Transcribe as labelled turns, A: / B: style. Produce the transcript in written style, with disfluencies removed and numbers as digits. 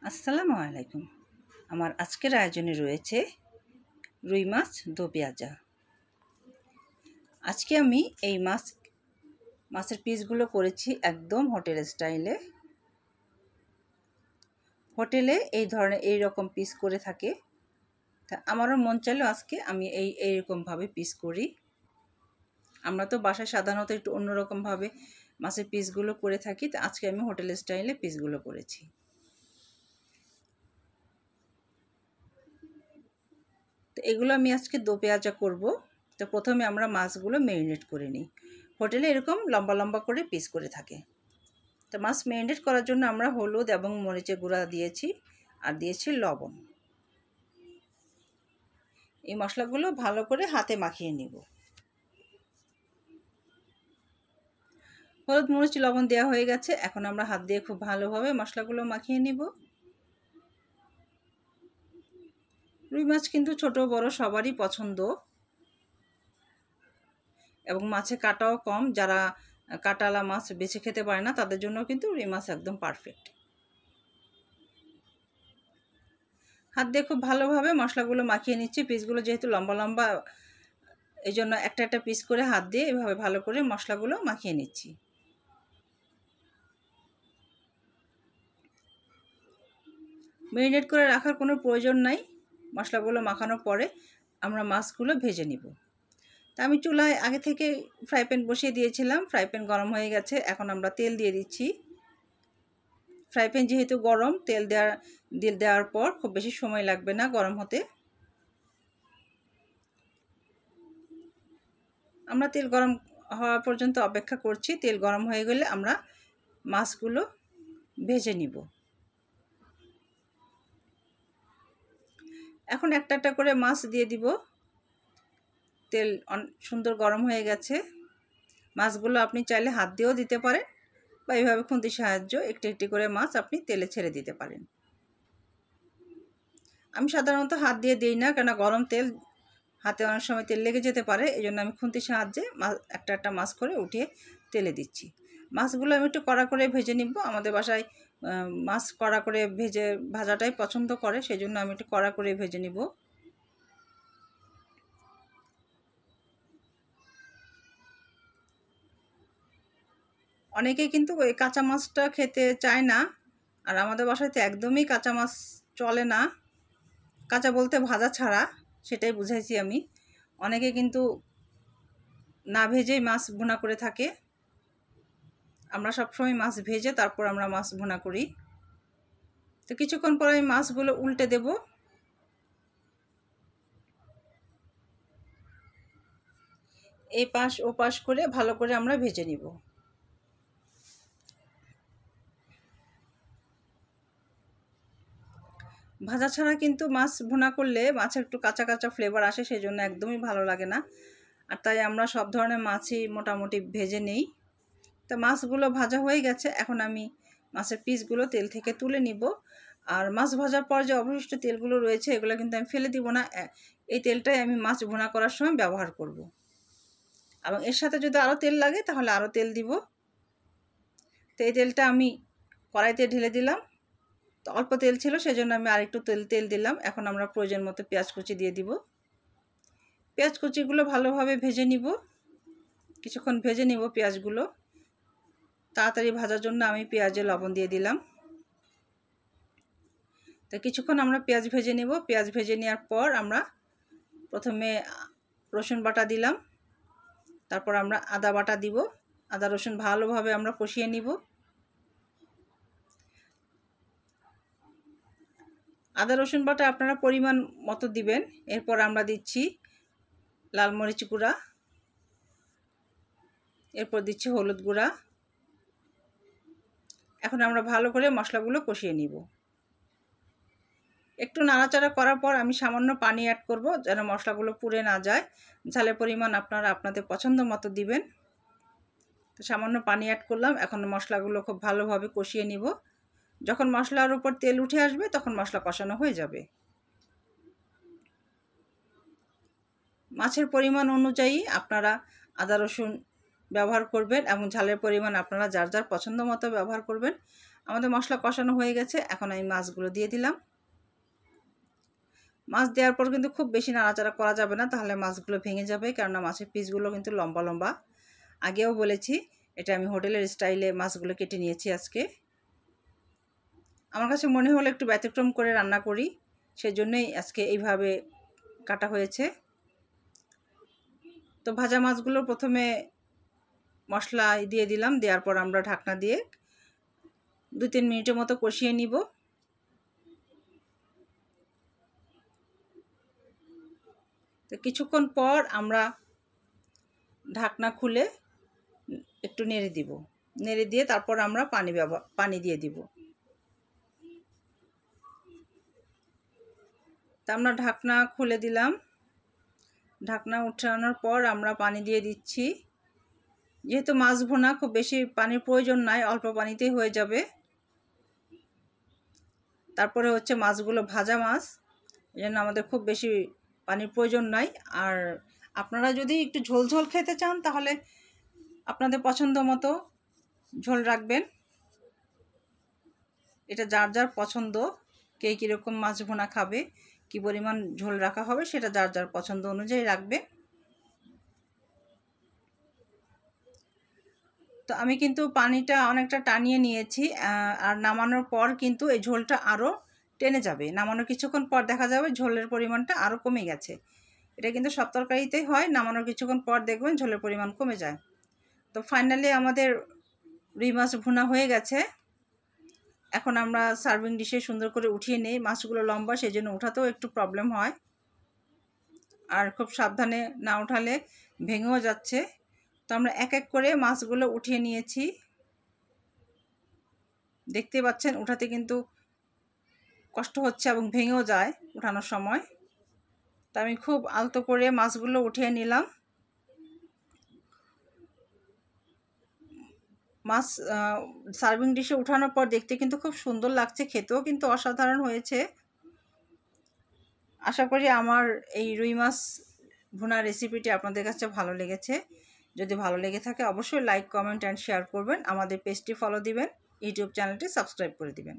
A: আসসালামু আলাইকুম। আমার আজকের আয়োজনে রয়েছে রুই মাছ দো পেঁয়াজা। আজকে আমি এই মাছের পিসগুলো করেছি একদম হোটেল স্টাইলে। হোটেলে এই রকম পিস করে থাকে, তা আমারও মন চাইলো আজকে আমি এইরকমভাবে পিস করি। আমরা তো বাসায় সাধারণত একটু অন্যরকমভাবে মাছের পিসগুলো করে থাকি, তা আজকে আমি হোটেল স্টাইলে পিসগুলো করেছি। তো এগুলো আমি আজকে দো পেঁয়াজা করব। তো প্রথমে আমরা মাছগুলো ম্যারিনেট করে নিই। হোটেলে এরকম লম্বা লম্বা করে পিস করে থাকে। তো মাছ ম্যারিনেট করার জন্য আমরা হলুদ এবং মরিচের গুঁড়া দিয়েছি আর দিয়েছি লবণ। এই মশলাগুলো ভালো করে হাতে মাখিয়ে নিব। হলুদ মরিচ লবণ দেওয়া হয়ে গেছে, এখন আমরা হাত দিয়ে খুব ভালোভাবে মশলাগুলো মাখিয়ে নিব। রুই মাছ কিন্তু ছোট বড় সবারই পছন্দ এবং মাছে কাটাও কম। যারা কাটালা মাছ বেছে খেতে পারে না তাদের জন্য কিন্তু রুই মাছ একদম পারফেক্ট। হাত দিয়ে খুব ভালোভাবে মশলাগুলো মাখিয়ে নিচ্ছি। পিসগুলো যেহেতু লম্বা লম্বা, এই জন্য একটা একটা পিস করে হাত দিয়ে এভাবে ভালো করে মশলাগুলো মাখিয়ে নিচ্ছি। ম্যারিনেট করে রাখার কোনো প্রয়োজন নাই। মশলাগুলো মাখানোর পরে আমরা মাছগুলো ভেজে নিব। তা আমি চুলায় আগে থেকে ফ্রাই প্যান বসিয়ে দিয়েছিলাম। ফ্রাই প্যান গরম হয়ে গেছে, এখন আমরা তেল দিয়ে দিচ্ছি। ফ্রাই প্যান যেহেতু গরম, তেল দেওয়ার পর খুব বেশি সময় লাগবে না গরম হতে। আমরা তেল গরম হওয়া পর্যন্ত অপেক্ষা করছি। তেল গরম হয়ে গেলে আমরা মাছগুলো ভেজে নিব। এখন একটা একটা করে মাছ দিয়ে দিব। তেল সুন্দর গরম হয়ে গেছে। মাছগুলো আপনি চাইলে হাত দিয়েও দিতে পারেন বা এইভাবে খুন্তির সাহায্যে একটি একটি করে মাছ আপনি তেলে ছেড়ে দিতে পারেন। আমি সাধারণত হাত দিয়ে দিই না, কেন গরম তেল হাতে অনেক সময় তেল লেগে যেতে পারে। এই জন্য আমি খুন্তির সাহায্যে একটা একটা মাছ করে উঠিয়ে তেলে দিচ্ছি। মাছগুলো আমি একটু কড়া করে ভেজে নিব। আমাদের বাসায় মাছ কড়া করে ভাজাটাই পছন্দ করে, সেই জন্য আমি একটু কড়া করে ভেজে নিব। অনেকেই কিন্তু ওই কাঁচা মাছটা খেতে চায় না, আর আমাদের বাসায় তো একদমই কাঁচা মাছ চলে না। কাঁচা বলতে ভাজা ছাড়া, সেটাই বুঝাইছি আমি। অনেকে কিন্তু না ভেজেই মাছ ভুনা করে থাকে। আমরা সবসময় মাছ ভেজে তারপর আমরা মাছ ভুনা করি। তো কিছুক্ষণ পর আমি মাছগুলো উল্টে দেব। এই পাশ ও পাশ করে ভালো করে আমরা ভেজে নিব। ভাজা ছাড়া কিন্তু মাছ ভুনা করলে মাছের একটু কাঁচা কাঁচা ফ্লেভার আসে, সেই জন্য একদমই ভালো লাগে না। আর তাই আমরা সব ধরনের মাছই মোটামুটি ভেজে নেই। তো মাছগুলো ভাজা হয়ে গেছে, এখন আমি মাছের পিসগুলো তেল থেকে তুলে নিব। আর মাছ ভাজার পর যে অবশিষ্ট তেলগুলো রয়েছে এগুলো কিন্তু আমি ফেলে দিব না। এই তেলটাই আমি মাছ ভুনা করার সময় ব্যবহার করব। এবং এর সাথে যদি আরও তেল লাগে তাহলে আরও তেল দিব। তো এই তেলটা আমি কড়াইতে ঢেলে দিলাম। তো অল্প তেল ছিল, সেজন্য আমি আরেকটু তেল দিলাম। এখন আমরা প্রয়োজন মতো পেঁয়াজ কুচি দিয়ে দিব। পেঁয়াজ কুচিগুলো ভালোভাবে ভেজে নিব। কিছুক্ষণ ভেজে নিব পেঁয়াজগুলো। তাড়াতাড়ি ভাজার জন্য আমি পেঁয়াজে লবণ দিয়ে দিলাম। তো কিছুক্ষণ আমরা পেঁয়াজ ভেজে নেব। পেঁয়াজ ভেজে নেওয়ার পর আমরা প্রথমে রসুন বাটা দিলাম, তারপর আমরা আদা বাটা দিব। আদা রসুন ভালোভাবে আমরা কষিয়ে নিব। আদা রসুন বাটা আপনারা পরিমাণ মতো দিবেন। এরপর আমরা দিচ্ছি লাল মরিচ গুঁড়া, এরপর দিচ্ছি হলুদ গুঁড়া। এখন আমরা ভালো করে মশলাগুলো কষিয়ে নিব। একটু নাড়াচাড়া করার পর আমি সামান্য পানি অ্যাড করব, যেন মশলাগুলো পুড়ে না যায়। ঝালের পরিমাণ আপনারা আপনাদের পছন্দ মতো দিবেন। তো সামান্য পানি অ্যাড করলাম। এখন মশলাগুলো খুব ভালোভাবে কষিয়ে নিব। যখন মশলার উপর তেল উঠে আসবে তখন মশলা কষানো হয়ে যাবে। মাছের পরিমাণ অনুযায়ী আপনারা আদা রসুন ব্যবহার করবেন এবং ঝালের পরিমাণ আপনারা যার যার পছন্দ মতো ব্যবহার করবেন। আমাদের মশলা কষানো হয়ে গেছে, এখন আমি মাছগুলো দিয়ে দিলাম। মাছ দেওয়ার পর কিন্তু খুব বেশি নাড়াচাড়া করা যাবে না, তাহলে মাছগুলো ভেঙে যাবে, কেননা মাছের পিসগুলো কিন্তু লম্বা লম্বা। আগেও বলেছি এটা আমি হোটেলের স্টাইলে মাছগুলো কেটে নিয়েছি আজকে। আমার কাছে মনে হলো একটু ব্যতিক্রম করে রান্না করি, সেজন্যই আজকে এইভাবে কাটা হয়েছে। তো ভাজা মাছগুলো প্রথমে মশলা দিয়ে দিলাম, দেওয়ার পর আমরা ঢাকনা দিয়ে 2-3 মিনিটের মতো কষিয়ে নিব। তো কিছুক্ষণ পর আমরা ঢাকনা খুলে একটু নেড়ে দিব, নেড়ে দিয়ে তারপর আমরা পানি দিয়ে দিব। তা আমরা ঢাকনা খুলে দিলাম, ঢাকনা উঠানোর পর আমরা পানি দিয়ে দিচ্ছি। যেহেতু মাছ ভুনা খুব বেশি পানির প্রয়োজন নাই, অল্প পানিতেই হয়ে যাবে। তারপরে হচ্ছে মাছগুলো ভাজা মাছ, এই জন্য আমাদের খুব বেশি পানির প্রয়োজন নাই। আর আপনারা যদি একটু ঝোল ঝোল খেতে চান তাহলে আপনাদের পছন্দ মতো ঝোল রাখবেন। এটা যার যার পছন্দ, কে কীরকম মাছ ভুনা খাবে, কি পরিমাণ ঝোল রাখা হবে সেটা যার যার পছন্দ অনুযায়ী রাখবে। তো আমি কিন্তু পানিটা অনেকটা টানিয়ে নিয়েছি, আর নামানোর পর কিন্তু এই ঝোলটা আরও টেনে যাবে। নামানোর কিছুক্ষণ পর দেখা যাবে ঝোলের পরিমাণটা আরও কমে গেছে। এটা কিন্তু সব তরকারিতেই হয়, নামানোর কিছুক্ষণ পর দেখবেন ঝোলের পরিমাণ কমে যায়। তো ফাইনালি আমাদের রুই মাছ ভুনা হয়ে গেছে। এখন আমরা সার্ভিং ডিশে সুন্দর করে উঠিয়ে নিই। মাছগুলো লম্বা, সেই জন্য উঠাতেও একটু প্রবলেম হয়, আর খুব সাবধানে না উঠালে ভেঙেও যাচ্ছে। তো আমরা এক এক করে মাছগুলো উঠিয়ে নিয়েছি। দেখতে পাচ্ছেন উঠাতে কিন্তু কষ্ট হচ্ছে এবং ভেঙেও যায় উঠানোর সময়। তো আমি খুব আলতো করে মাছগুলো উঠিয়ে নিলাম। মাছ সার্ভিং ডিশে উঠানোর পর দেখতে কিন্তু খুব সুন্দর লাগছে, খেতেও কিন্তু অসাধারণ হয়েছে। আশা করি আমার এই রুই মাছ ভুনা রেসিপিটি আপনাদের কাছে ভালো লেগেছে। যদি ভালো লেগে থাকে অবশ্যই লাইক, কমেন্ট অ্যান্ড শেয়ার করবেন। আমাদের পেজটি ফলো দিবেন, ইউটিউব চ্যানেলটি সাবস্ক্রাইব করে দিবেন।